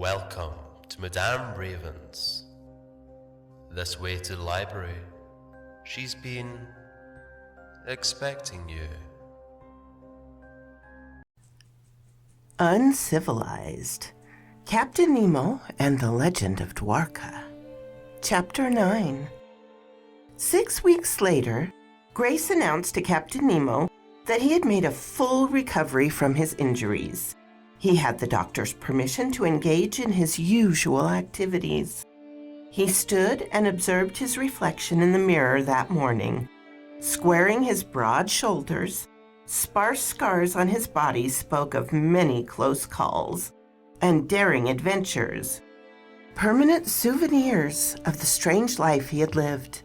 Welcome to Madame Raven's. This way to the library. She's been expecting you. Uncivilized. Captain Nemo and the Legend of Dwarka. Chapter 9. 6 weeks later, Grace announced to Captain Nemo that he had made a full recovery from his injuries. He had the doctor's permission to engage in his usual activities. He stood and observed his reflection in the mirror that morning. Squaring his broad shoulders, sparse scars on his body spoke of many close calls and daring adventures, permanent souvenirs of the strange life he had lived.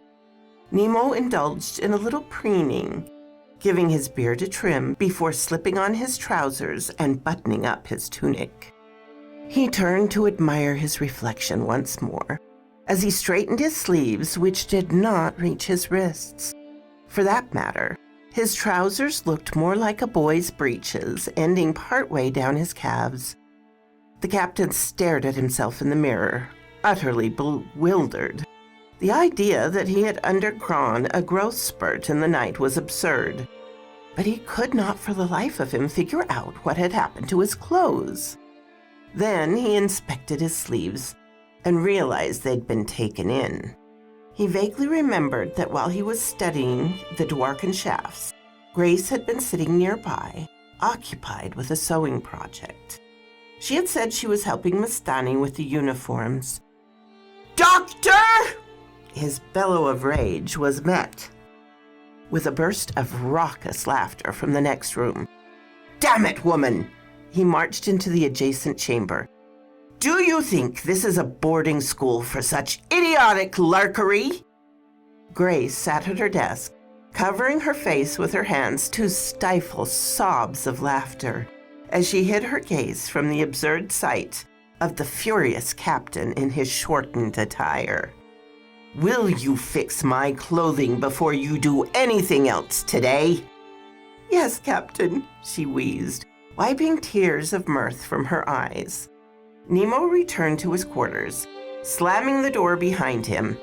Nemo indulged in a little preening, giving his beard a trim before slipping on his trousers and buttoning up his tunic. He turned to admire his reflection once more as he straightened his sleeves, which did not reach his wrists. For that matter, his trousers looked more like a boy's breeches, ending partway down his calves. The captain stared at himself in the mirror, utterly bewildered. The idea that he had undergone a growth spurt in the night was absurd, but he could not for the life of him figure out what had happened to his clothes. Then he inspected his sleeves and realized they'd been taken in. He vaguely remembered that while he was studying the Dwarkan shafts, Grace had been sitting nearby, occupied with a sewing project. She had said she was helping Mastani with the uniforms. "Doctor!" His bellow of rage was met with a burst of raucous laughter from the next room. "Damn it, woman!" He marched into the adjacent chamber. "Do you think this is a boarding school for such idiotic larkery?" Grace sat at her desk, covering her face with her hands to stifle sobs of laughter as she hid her gaze from the absurd sight of the furious captain in his shortened attire. "Will you fix my clothing before you do anything else today?" "Yes, Captain," she wheezed, wiping tears of mirth from her eyes. Nemo returned to his quarters, slamming the door behind him.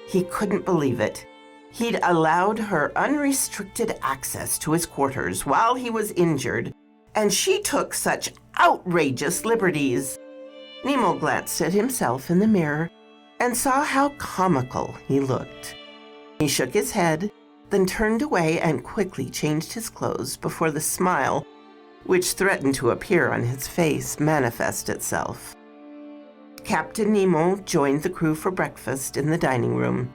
He couldn't believe it. He'd allowed her unrestricted access to his quarters while he was injured, and she took such outrageous liberties. Nemo glanced at himself in the mirror and saw how comical he looked. He shook his head, then turned away and quickly changed his clothes before the smile, which threatened to appear on his face, manifest itself. Captain Nemo joined the crew for breakfast in the dining room.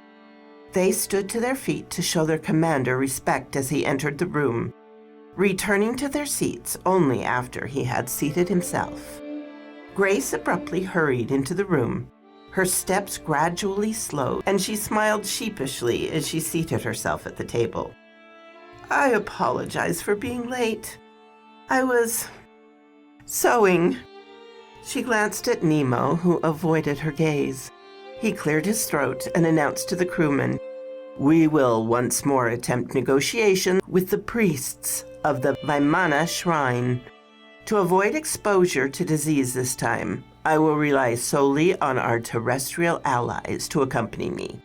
They stood to their feet to show their commander respect as he entered the room, returning to their seats only after he had seated himself. Grace abruptly hurried into the room. Her steps gradually slowed, and she smiled sheepishly as she seated herself at the table. "I apologize for being late. I was sewing." She glanced at Nemo, who avoided her gaze. He cleared his throat and announced to the crewmen, "We will once more attempt negotiation with the priests of the Vimana Shrine. To avoid exposure to disease this time, I will rely solely on our terrestrial allies to accompany me.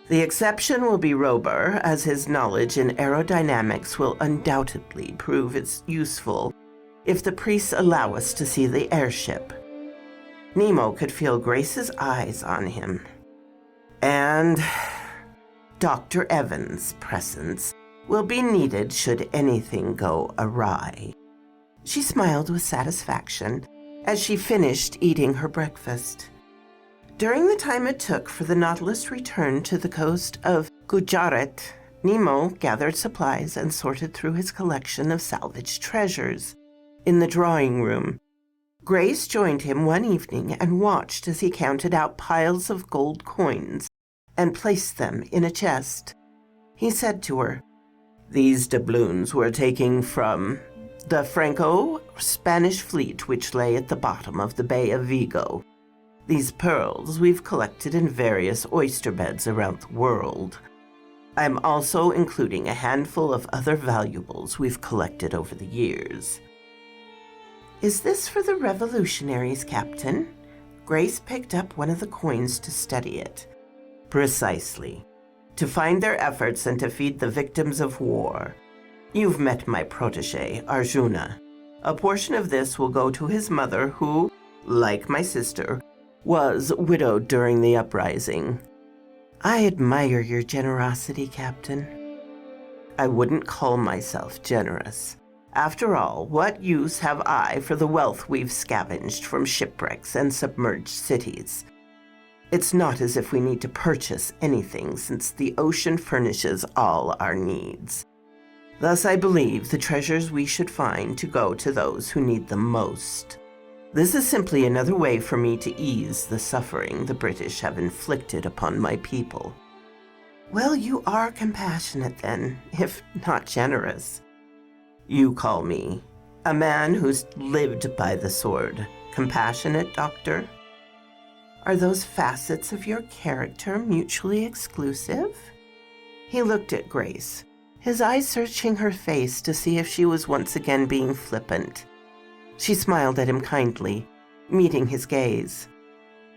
The exception will be Rober, as his knowledge in aerodynamics will undoubtedly prove useful if the priests allow us to see the airship." Nemo could feel Grace's eyes on him. "And Dr. Evans' presence will be needed should anything go awry." She smiled with satisfaction as she finished eating her breakfast. During the time it took for the Nautilus return to the coast of Gujarat, Nemo gathered supplies and sorted through his collection of salvaged treasures. In the drawing room, Grace joined him one evening and watched as he counted out piles of gold coins and placed them in a chest. He said to her, "These doubloons were taken from the Franco-Spanish fleet which lay at the bottom of the Bay of Vigo. These pearls we've collected in various oyster beds around the world. I'm also including a handful of other valuables we've collected over the years." "Is this for the revolutionaries, Captain?" Grace picked up one of the coins to study it. Precisely. To find their efforts and to feed the victims of war. You've met my protege, Arjuna. A portion of this will go to his mother who, like my sister, was widowed during the uprising. I admire your generosity, Captain. I wouldn't call myself generous. After all, what use have I for the wealth we've scavenged from shipwrecks and submerged cities? It's not as if we need to purchase anything, since the ocean furnishes all our needs. Thus, I believe the treasures we should find to go to those who need them most. This is simply another way for me to ease the suffering the British have inflicted upon my people. Well, you are compassionate then, if not generous. You call me, a man who's lived by the sword, compassionate, Doctor? Are those facets of your character mutually exclusive? He looked at Grace, his eyes searching her face to see if she was once again being flippant. She smiled at him kindly, meeting his gaze.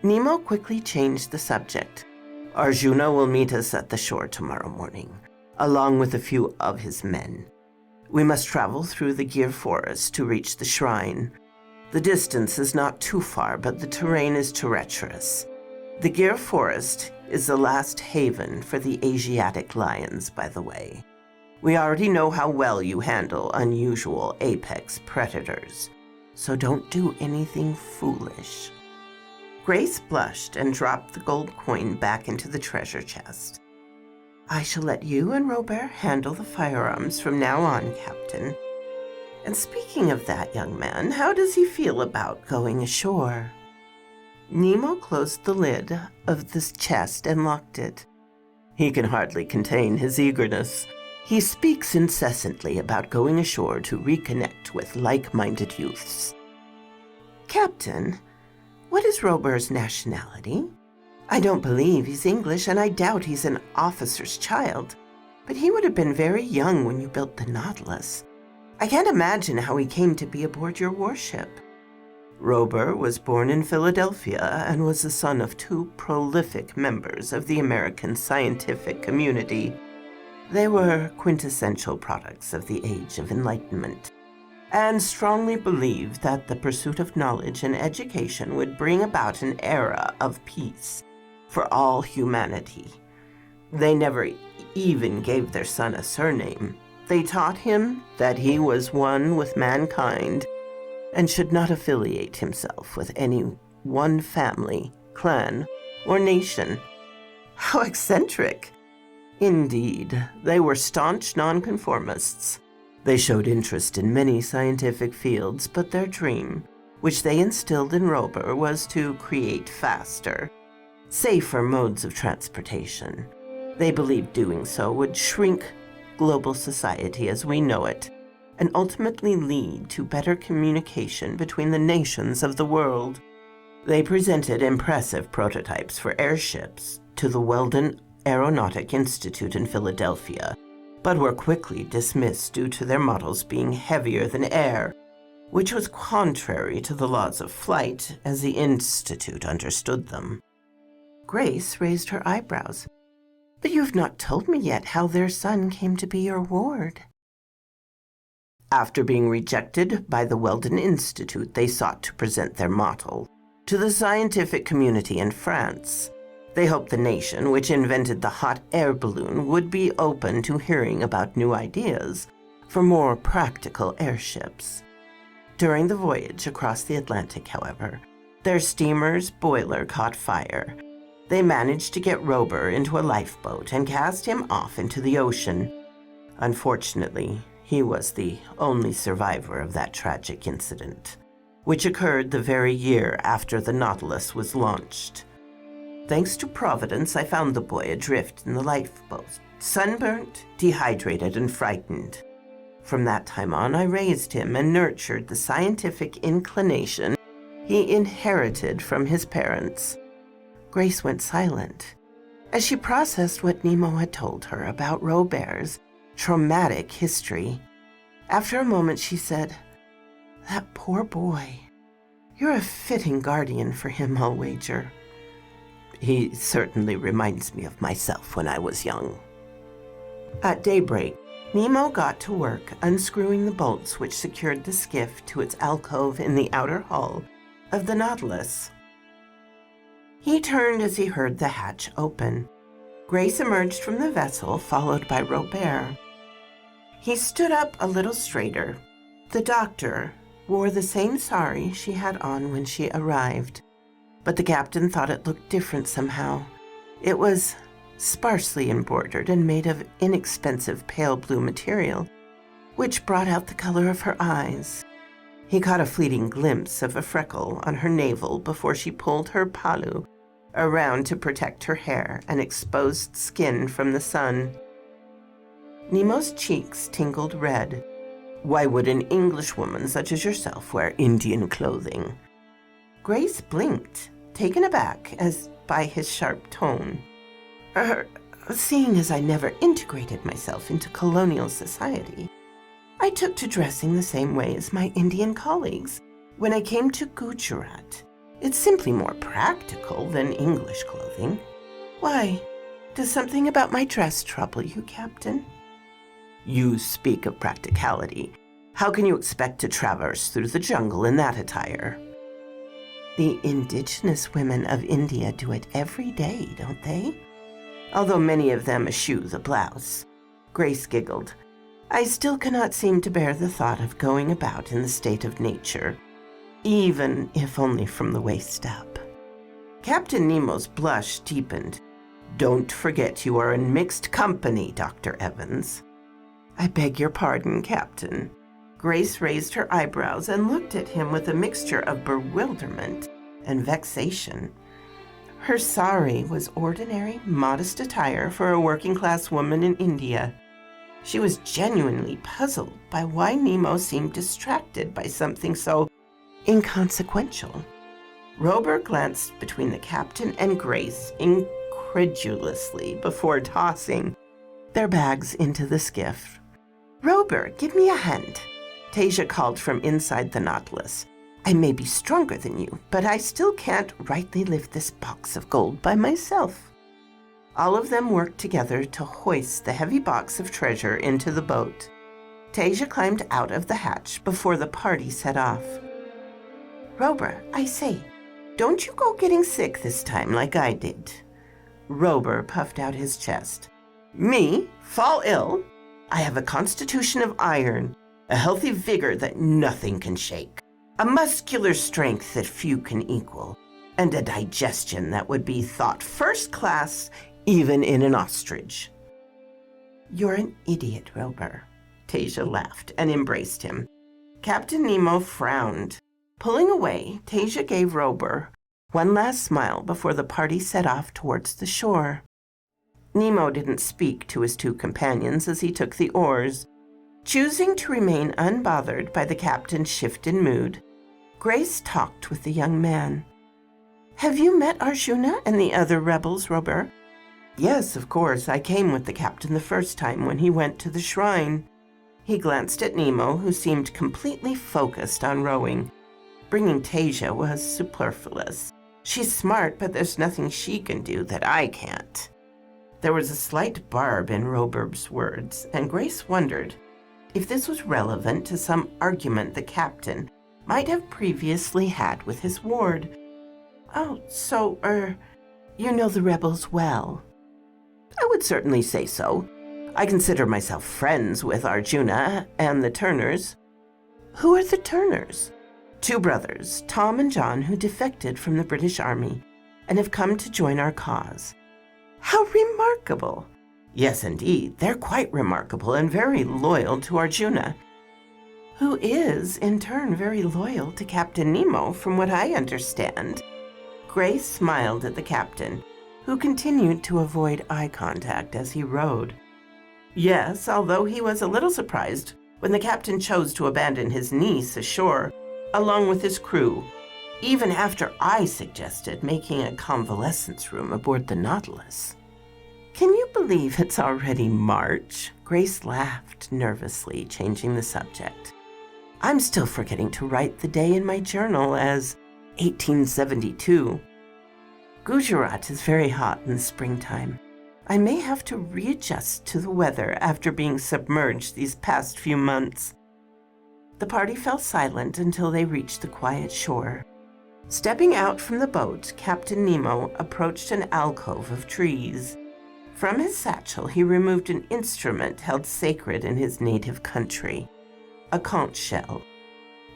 Nemo quickly changed the subject. Arjuna will meet us at the shore tomorrow morning, along with a few of his men. We must travel through the Gir forest to reach the shrine. The distance is not too far, but the terrain is treacherous. The Gir forest is the last haven for the Asiatic lions, by the way. We already know how well you handle unusual apex predators, so don't do anything foolish. Grace blushed and dropped the gold coin back into the treasure chest. I shall let you and Robert handle the firearms from now on, Captain. And speaking of that young man, how does he feel about going ashore? Nemo closed the lid of the chest and locked it. He can hardly contain his eagerness. He speaks incessantly about going ashore to reconnect with like-minded youths. Captain, what is Robert's nationality? I don't believe he's English, and I doubt he's an officer's child, but he would have been very young when you built the Nautilus. I can't imagine how he came to be aboard your warship. Robert was born in Philadelphia and was the son of two prolific members of the American scientific community. They were quintessential products of the Age of Enlightenment, and strongly believed that the pursuit of knowledge and education would bring about an era of peace for all humanity. They never even gave their son a surname. They taught him that he was one with mankind and should not affiliate himself with any one family, clan, or nation. How eccentric! Indeed, they were staunch nonconformists. They showed interest in many scientific fields, but their dream, which they instilled in Robert, was to create faster, safer modes of transportation. They believed doing so would shrink global society as we know it, and ultimately lead to better communication between the nations of the world. They presented impressive prototypes for airships to the Weldon Aeronautic Institute in Philadelphia, but were quickly dismissed due to their models being heavier than air, which was contrary to the laws of flight as the Institute understood them. Grace raised her eyebrows. But you've not told me yet how their son came to be your ward. After being rejected by the Weldon Institute, they sought to present their model to the scientific community in France. They hoped the nation which invented the hot air balloon would be open to hearing about new ideas for more practical airships. During the voyage across the Atlantic, however, their steamer's boiler caught fire. They managed to get Robert into a lifeboat and cast him off into the ocean. Unfortunately, he was the only survivor of that tragic incident, which occurred the very year after the Nautilus was launched. Thanks to Providence, I found the boy adrift in the lifeboat, sunburnt, dehydrated, and frightened. From that time on, I raised him and nurtured the scientific inclination he inherited from his parents. Grace went silent as she processed what Nemo had told her about Robert's traumatic history. After a moment, she said, "That poor boy. You're a fitting guardian for him, I'll wager. He certainly reminds me of myself when I was young. At daybreak, Nemo got to work unscrewing the bolts which secured the skiff to its alcove in the outer hull of the Nautilus. He turned as he heard the hatch open. Grace emerged from the vessel, followed by Robert. He stood up a little straighter. The doctor wore the same sari she had on when she arrived, but the captain thought it looked different somehow. It was sparsely embroidered and made of inexpensive pale blue material, which brought out the color of her eyes. He caught a fleeting glimpse of a freckle on her navel before she pulled her palu around to protect her hair and exposed skin from the sun. Nemo's cheeks tingled red. Why would an Englishwoman such as yourself wear Indian clothing? Grace blinked, taken aback as by his sharp tone. Seeing as I never integrated myself into colonial society, I took to dressing the same way as my Indian colleagues when I came to Gujarat. It's simply more practical than English clothing. Why, does something about my dress trouble you, Captain? You speak of practicality. How can you expect to traverse through the jungle in that attire? The indigenous women of India do it every day, don't they? Although many of them eschew the blouse. Grace giggled. I still cannot seem to bear the thought of going about in the state of nature, even if only from the waist up. Captain Nemo's blush deepened. Don't forget you are in mixed company, Dr. Evans. I beg your pardon, Captain. Grace raised her eyebrows and looked at him with a mixture of bewilderment and vexation. Her sari was ordinary, modest attire for a working-class woman in India. She was genuinely puzzled by why Nemo seemed distracted by something so inconsequential. Robert glanced between the captain and Grace incredulously before tossing their bags into the skiff. Robert, give me a hand, Tasia called from inside the Nautilus. I may be stronger than you, but I still can't rightly lift this box of gold by myself. All of them worked together to hoist the heavy box of treasure into the boat. Tasia climbed out of the hatch before the party set off. Robert, I say, don't you go getting sick this time like I did. Robert puffed out his chest. Me? Fall ill? I have a constitution of iron, a healthy vigor that nothing can shake, a muscular strength that few can equal, and a digestion that would be thought first class even in an ostrich. You're an idiot, Robert. Tasia laughed and embraced him. Captain Nemo frowned. Pulling away, Tasia gave Robert one last smile before the party set off towards the shore. Nemo didn't speak to his two companions as he took the oars. Choosing to remain unbothered by the captain's shift in mood, Grace talked with the young man. Have you met Arjuna and the other rebels, Robert? Yes, of course. I came with the captain the first time when he went to the shrine. He glanced at Nemo, who seemed completely focused on rowing. Bringing Tasia was superfluous. She's smart, but there's nothing she can do that I can't. There was a slight barb in Robert's words, and Grace wondered if this was relevant to some argument the captain might have previously had with his ward. Oh, so, you know the rebels well? I would certainly say so. I consider myself friends with Arjuna and the Turners. Who are the Turners? Two brothers, Tom and John, who defected from the British Army and have come to join our cause. How remarkable! Yes, indeed, they're quite remarkable and very loyal to Arjuna, who is, in turn, very loyal to Captain Nemo, from what I understand. Grace smiled at the captain, who continued to avoid eye contact as he rowed. Yes, although he was a little surprised when the captain chose to abandon his niece ashore along with his crew, even after I suggested making a convalescence room aboard the Nautilus. Can you believe it's already March? Grace laughed nervously, changing the subject. I'm still forgetting to write the day in my journal as 1872. Gujarat is very hot in the springtime. I may have to readjust to the weather after being submerged these past few months. The party fell silent until they reached the quiet shore. Stepping out from the boat, Captain Nemo approached an alcove of trees. From his satchel, he removed an instrument held sacred in his native country, a conch shell.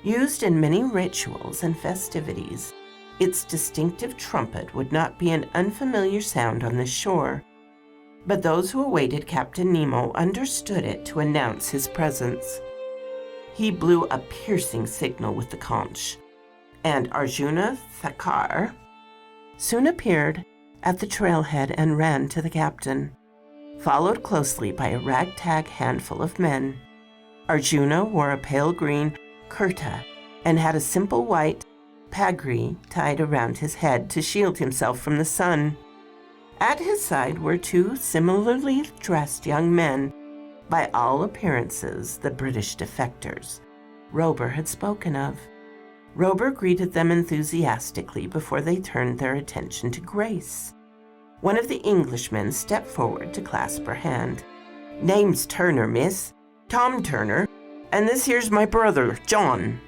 Used in many rituals and festivities, its distinctive trumpet would not be an unfamiliar sound on the shore, but those who awaited Captain Nemo understood it to announce his presence. He blew a piercing signal with the conch, and Arjuna Thakkar soon appeared at the trailhead and ran to the captain, followed closely by a ragtag handful of men. Arjuna wore a pale green kurta and had a simple white pagri tied around his head to shield himself from the sun. At his side were two similarly dressed young men, by all appearances the British defectors Rober had spoken of. Rober greeted them enthusiastically before they turned their attention to Grace. One of the Englishmen stepped forward to clasp her hand. "Name's Turner, miss. Tom Turner. And this here's my brother, John."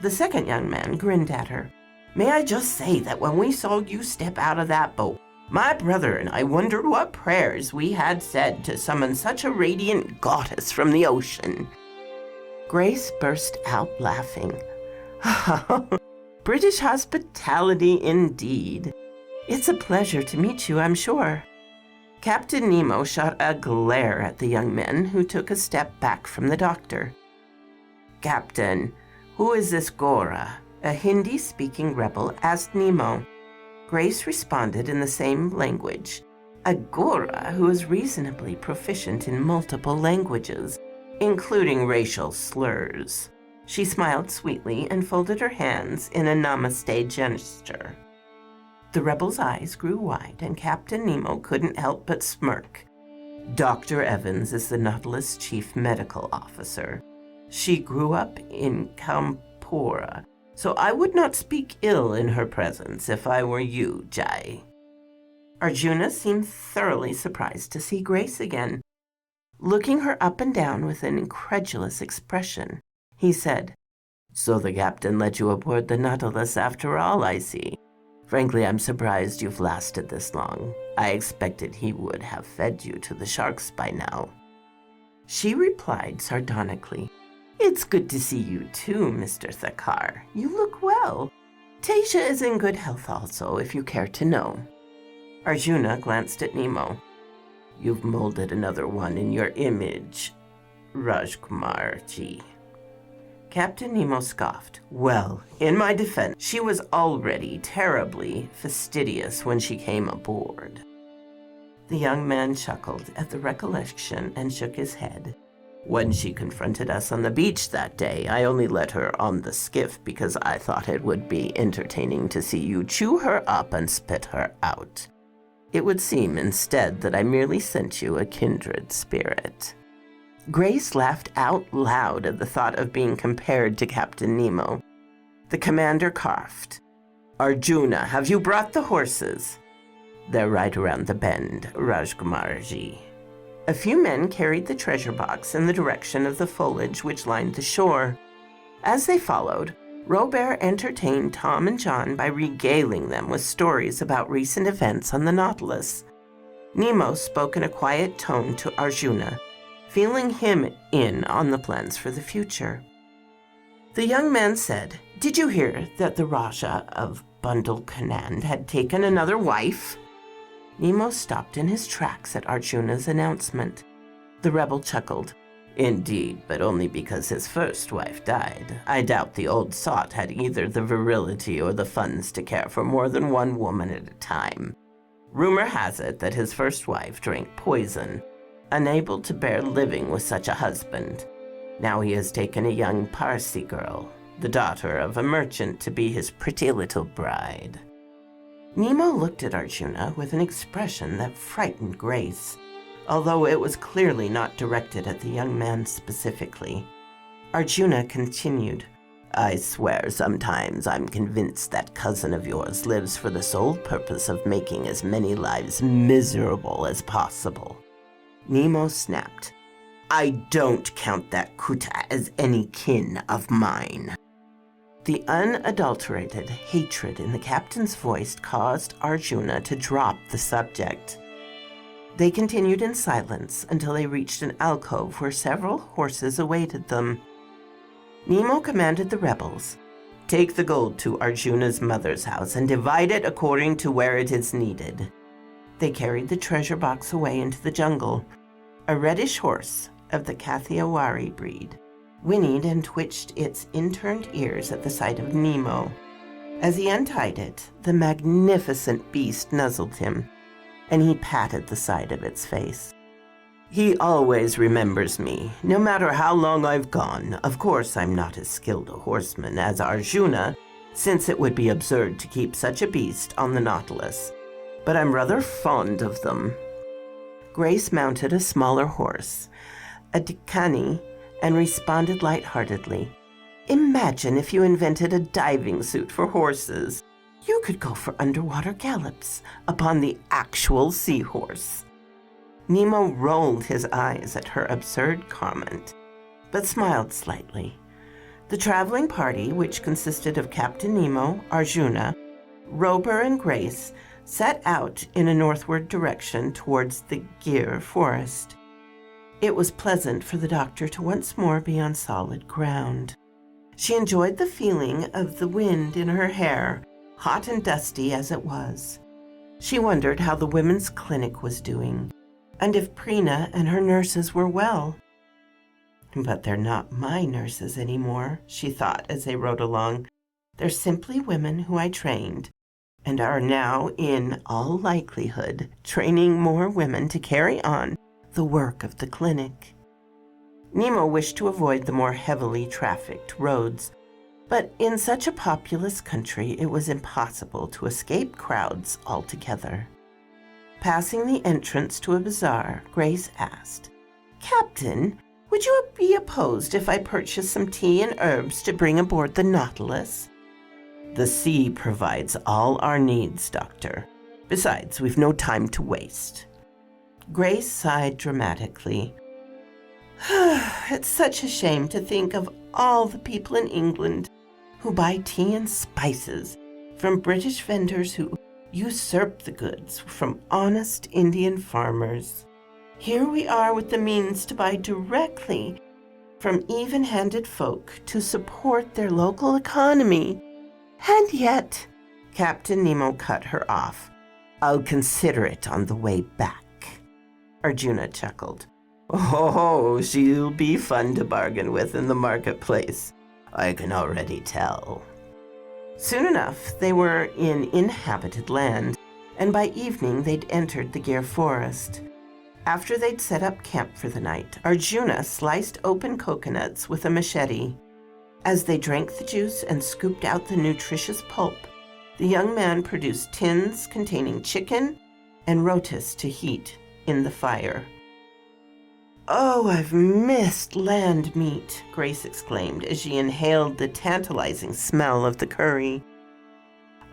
The second young man grinned at her. "May I just say that when we saw you step out of that boat, my brother and I wondered what prayers we had said to summon such a radiant goddess from the ocean." Grace burst out laughing. "British hospitality indeed. It's a pleasure to meet you, I'm sure." Captain Nemo shot a glare at the young men, who took a step back from the doctor. "Captain, who is this Gora?" a Hindi-speaking rebel asked Nemo. Grace responded in the same language. A Gora who is reasonably proficient in multiple languages, including racial slurs. She smiled sweetly and folded her hands in a namaste gesture. The rebel's eyes grew wide, and Captain Nemo couldn't help but smirk. Dr. Evans is the Nautilus chief medical officer. She grew up in Kampora, so I would not speak ill in her presence if I were you, Jai. Arjuna seemed thoroughly surprised to see Grace again. Looking her up and down with an incredulous expression, he said, "So the captain let you aboard the Nautilus after all, I see. Frankly, I'm surprised you've lasted this long. I expected he would have fed you to the sharks by now." She replied sardonically, "It's good to see you too, Mr. Thakkar. You look well. Tasia is in good health also, if you care to know." Arjuna glanced at Nemo. "You've molded another one in your image, Rajkumar-ji." Captain Nemo scoffed. "Well, in my defense, she was already terribly fastidious when she came aboard." The young man chuckled at the recollection and shook his head. "When she confronted us on the beach that day, I only let her on the skiff because I thought it would be entertaining to see you chew her up and spit her out. It would seem instead that I merely sent you a kindred spirit." Grace laughed out loud at the thought of being compared to Captain Nemo. The commander coughed. "Arjuna, have you brought the horses?" "They're right around the bend, Rajkumar-ji." A few men carried the treasure box in the direction of the foliage which lined the shore. As they followed, Robert entertained Tom and John by regaling them with stories about recent events on the Nautilus. Nemo spoke in a quiet tone to Arjuna, feeling him in on the plans for the future. The young man said, "Did you hear that the Raja of Bundelkhand had taken another wife?" Nemo stopped in his tracks at Arjuna's announcement. The rebel chuckled. "Indeed, but only because his first wife died. I doubt the old sot had either the virility or the funds to care for more than one woman at a time. Rumor has it that his first wife drank poison, unable to bear living with such a husband. Now he has taken a young Parsi girl, the daughter of a merchant, to be his pretty little bride." Nemo looked at Arjuna with an expression that frightened Grace, although it was clearly not directed at the young man specifically. Arjuna continued, I swear sometimes I'm convinced that cousin of yours lives for the sole purpose of making as many lives miserable as possible. Nemo snapped. I don't count that Kuta as any kin of mine. The unadulterated hatred in the captain's voice caused Arjuna to drop the subject. They continued in silence until they reached an alcove where several horses awaited them. Nemo commanded the rebels, "Take the gold to Arjuna's mother's house and divide it according to where it is needed." They carried the treasure box away into the jungle. A reddish horse of the Kathiawari breed whinnied and twitched its inturned ears at the sight of Nemo. As he untied it, the magnificent beast nuzzled him, and he patted the side of its face. He always remembers me, no matter how long I've gone. Of course, I'm not as skilled a horseman as Arjuna, since it would be absurd to keep such a beast on the Nautilus, but I'm rather fond of them. Grace mounted a smaller horse, a Decani, and responded lightheartedly. Imagine if you invented a diving suit for horses. You could go for underwater gallops upon the actual seahorse. Nemo rolled his eyes at her absurd comment, but smiled slightly. The traveling party, which consisted of Captain Nemo, Arjuna, Rober, and Grace, set out in a northward direction towards the Gir forest. It was pleasant for the doctor to once more be on solid ground. She enjoyed the feeling of the wind in her hair, hot and dusty as it was. She wondered how the women's clinic was doing, and if Prina and her nurses were well. But they're not my nurses anymore, she thought as they rode along. They're simply women who I trained, and are now, in all likelihood, training more women to carry on the work of the clinic. Nemo wished to avoid the more heavily trafficked roads, but in such a populous country it was impossible to escape crowds altogether. Passing the entrance to a bazaar, Grace asked, "Captain, would you be opposed if I purchased some tea and herbs to bring aboard the Nautilus?" "The sea provides all our needs, Doctor. Besides, we've no time to waste." Grace sighed dramatically. "It's such a shame to think of all the people in England who buy tea and spices from British vendors who usurp the goods from honest Indian farmers. Here we are with the means to buy directly from even-handed folk to support their local economy. And yet," Captain Nemo cut her off, "I'll consider it on the way back." Arjuna chuckled. "Oh, she'll be fun to bargain with in the marketplace. I can already tell." Soon enough, they were in inhabited land, and by evening they'd entered the Gir forest. After they'd set up camp for the night, Arjuna sliced open coconuts with a machete. As they drank the juice and scooped out the nutritious pulp, the young man produced tins containing chicken and rotis to heat in the fire. "Oh, I've missed land meat," Grace exclaimed as she inhaled the tantalizing smell of the curry.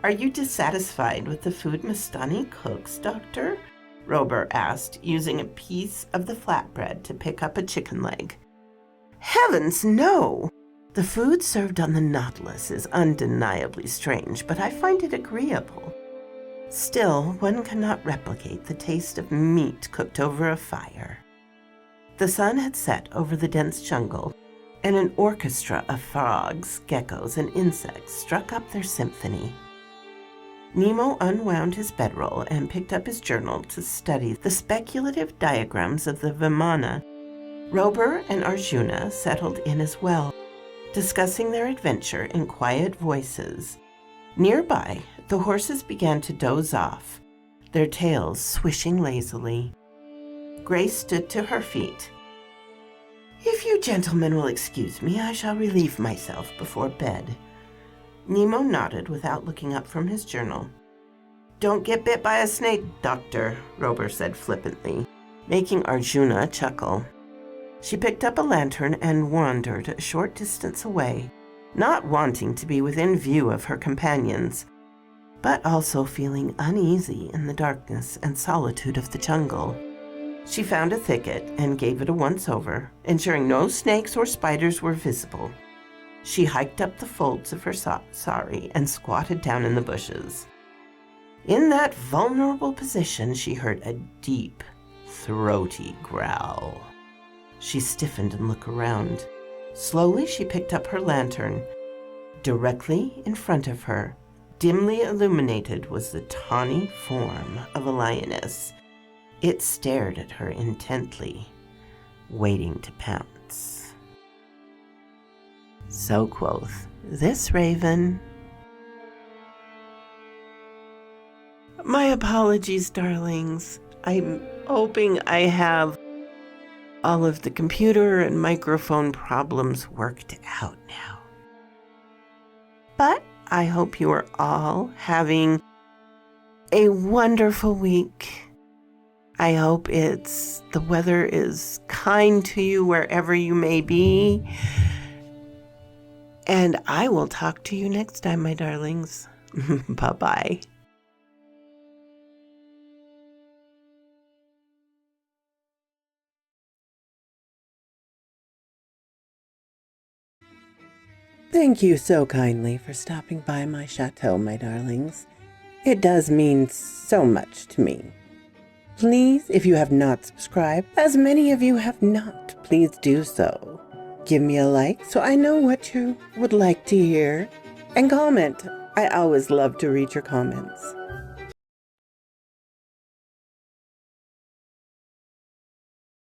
"Are you dissatisfied with the food Mastani cooks, Doctor?" Rober asked, using a piece of the flatbread to pick up a chicken leg. "Heavens, no! The food served on the Nautilus is undeniably strange, but I find it agreeable. Still, one cannot replicate the taste of meat cooked over a fire." The sun had set over the dense jungle, and an orchestra of frogs, geckos, and insects struck up their symphony. Nemo unwound his bedroll and picked up his journal to study the speculative diagrams of the Vimana. Rober and Arjuna settled in as well, discussing their adventure in quiet voices. Nearby, the horses began to doze off, their tails swishing lazily. Grace stood to her feet. "If you gentlemen will excuse me, I shall relieve myself before bed." Nemo nodded without looking up from his journal. "Don't get bit by a snake, Doctor," Rober said flippantly, making Arjuna chuckle. She picked up a lantern and wandered a short distance away, not wanting to be within view of her companions, but also feeling uneasy in the darkness and solitude of the jungle. She found a thicket and gave it a once-over, ensuring no snakes or spiders were visible. She hiked up the folds of her sari and squatted down in the bushes. In that vulnerable position, she heard a deep, throaty growl. She stiffened and looked around. Slowly, she picked up her lantern. Directly in front of her, dimly illuminated, was the tawny form of a lioness. It stared at her intently, waiting to pounce. So quoth this raven. My apologies, darlings. I'm hoping I have all of the computer and microphone problems worked out now. But I hope you are all having a wonderful week. I hope the weather is kind to you wherever you may be. And I will talk to you next time, my darlings. Bye-bye. Thank you so kindly for stopping by my chateau, my darlings. It does mean so much to me. Please, if you have not subscribed, as many of you have not, please do so. Give me a like so I know what you would like to hear. And comment. I always love to read your comments.